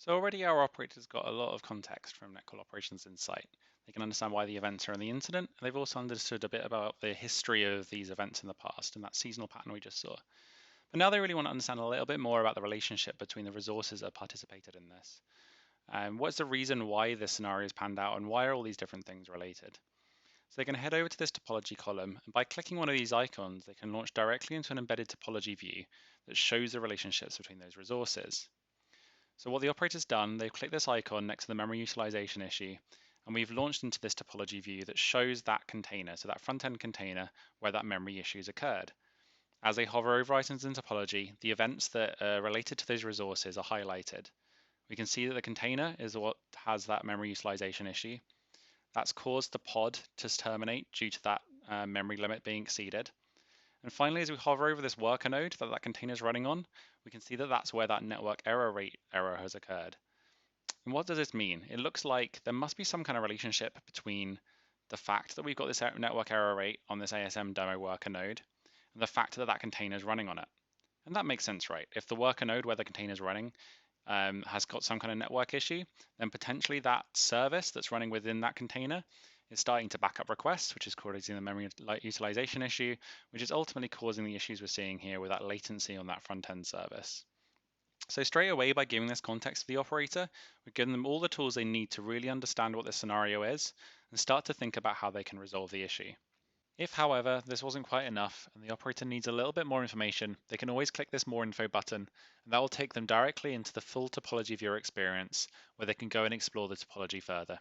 So already our operators got a lot of context from Netcall Operations Insight. They can understand why the events are in the incident, and they've also understood a bit about the history of these events in the past and that seasonal pattern we just saw. But now they really want to understand a little bit more about the relationship between the resources that participated in this. What's the reason why this scenario has panned out, and why are all these different things related? So they can head over to this topology column, and by clicking one of these icons, they can launch directly into an embedded topology view that shows the relationships between those resources. So what the operator's done, they've clicked this icon next to the memory utilization issue, and we've launched into this topology view that shows that container, so that front-end container where that memory issues occurred. As they hover over items in topology, the events that are related to those resources are highlighted. We can see that the container is what has that memory utilization issue. That's caused the pod to terminate due to that memory limit being exceeded. And finally, as we hover over this worker node that container is running on, we can see that that's where that network error rate error has occurred. And what does this mean? It looks like there must be some kind of relationship between the fact that we've got this network error rate on this ASM demo worker node and the fact that that container is running on it. And that makes sense, right? If the worker node where the container is running has got some kind of network issue, then potentially that service that's running within that container is starting to back up requests, which is causing the memory utilization issue, which is ultimately causing the issues we're seeing here with that latency on that front end service. So straight away, by giving this context to the operator, we're giving them all the tools they need to really understand what this scenario is and start to think about how they can resolve the issue. If, however, this wasn't quite enough and the operator needs a little bit more information, they can always click this More Info button, and that will take them directly into the full topology viewer experience where they can go and explore the topology further.